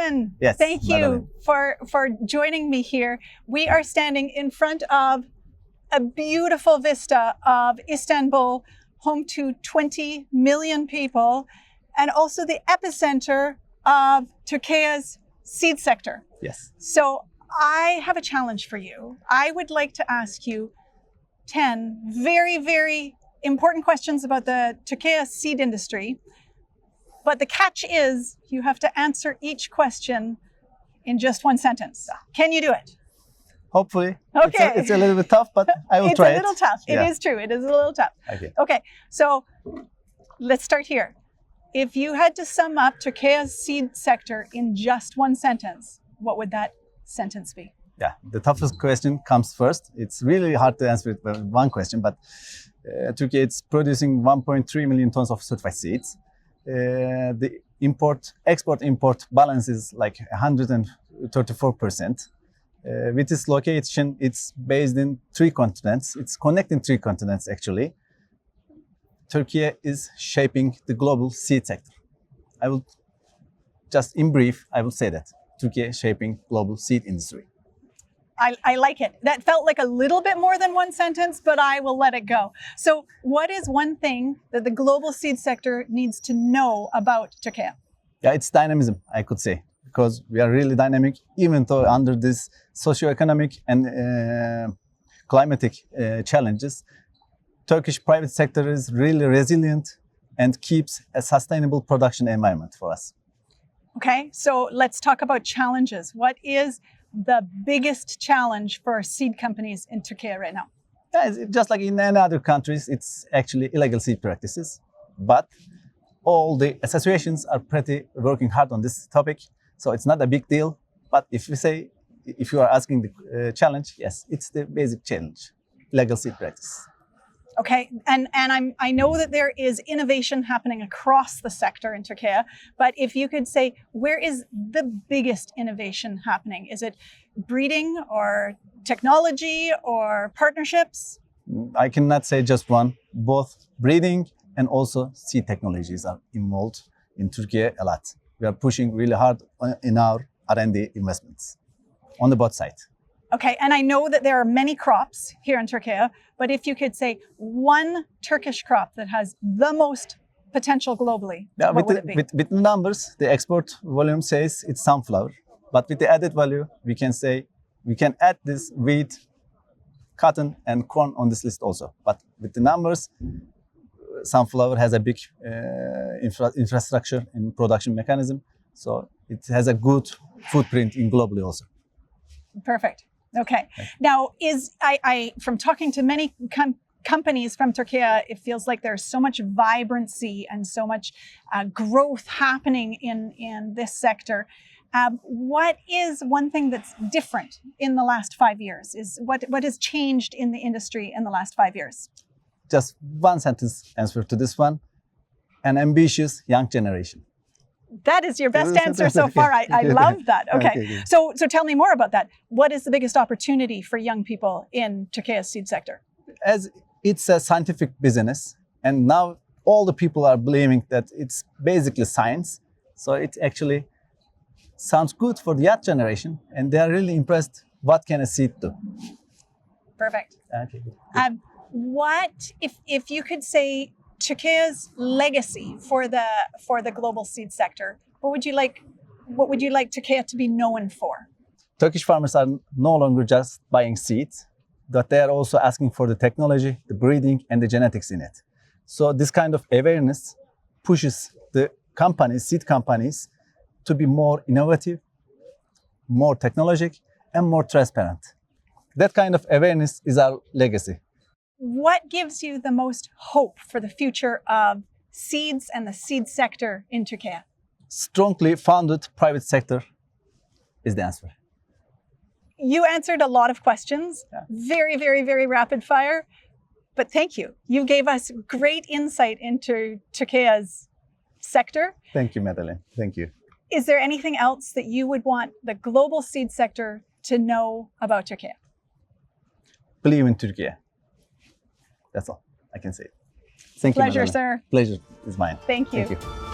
İlgün, Yes, thank you Madeline. for joining me here. We are standing in front of a beautiful vista of Istanbul, home to 20 million people, and also the epicenter of Turkiye's seed sector. Yes. So I have a challenge for you. I would like to ask you 10 very, very important questions about the Turkiye seed industry. But the catch is you have to answer each question in just one sentence. Can you do it? Hopefully. Okay. It's a little bit tough, but I will try it. It's a little tough. It is true. It is a little tough. Okay. So let's start here. If you had to sum up Turkiye's seed sector in just one sentence, what would that sentence be? Yeah, the toughest question comes first. It's really hard to answer it with one question, but Turkey is producing 1.3 million tons of certified seeds. The export-import balance is like 134%. With its location, it's based in 3 continents. It's connecting 3 continents actually. Turkey is shaping the global seed sector. I will just in brief, I will say that Turkey is shaping global seed industry. I like it. That felt like a little bit more than one sentence, but I will let it go. So what is one thing that the global seed sector needs to know about Turkey? Yeah, it's dynamism, I could say, because we are really dynamic, even though under this socioeconomic and climatic challenges, Turkish private sector is really resilient and keeps a sustainable production environment for us. Okay, so let's talk about challenges. What is the biggest challenge for seed companies in Turkey right now? Yeah, just like in any other countries, it's actually illegal seed practices. But all the associations are pretty working hard on this topic, so it's not a big deal. But if you are asking the challenge, yes, it's the basic challenge, illegal seed practice. Okay, and I know that there is innovation happening across the sector in Turkey, but if you could say, where is the biggest innovation happening? Is it breeding or technology or partnerships? I cannot say just one. Both breeding and also seed technologies are involved in Turkey a lot. We are pushing really hard in our R&D investments on the both sides. Okay, and I know that there are many crops here in Turkey, but if you could say one Turkish crop that has the most potential globally, what would it be? With the numbers, the export volume says it's sunflower, but with the added value, we can say we can add this wheat, cotton, and corn on this list also. But with the numbers, sunflower has a big infrastructure and production mechanism, so it has a good footprint in globally also. Perfect. Okay. Now, I from talking to many companies from Turkey, it feels like there's so much vibrancy and so much growth happening in this sector. What is one thing that's different in the last 5 years? What has changed in the industry in the last 5 years? Just one sentence answer to this one: an ambitious young generation. That is your best answer so far. I love that. Okay. So tell me more about that. What is the biggest opportunity for young people in Turkey's seed sector? As it's a scientific business, and now all the people are believing that it's basically science. So it actually sounds good for the young generation, and they are really impressed. What can a seed do? Perfect. Okay. What if you could say Turkey's legacy for the global seed sector? What would you like Turkey to be known for? Turkish farmers are no longer just buying seeds, but they are also asking for the technology, the breeding, and the genetics in it. So this kind of awareness pushes the seed companies, to be more innovative, more technologic, and more transparent. That kind of awareness is our legacy. What gives you the most hope for the future of seeds and the seed sector in Turkey? Strongly funded private sector is the answer. You answered a lot of questions, very, very, very rapid fire, but thank you. You gave us great insight into Turkey's sector. Thank you, Madeline. Thank you. Is there anything else that you would want the global seed sector to know about Turkey? Believe in Turkey. That's all I can say. Thank you, Pleasure, Madeline. sir. Pleasure is mine. Thank you. Thank you.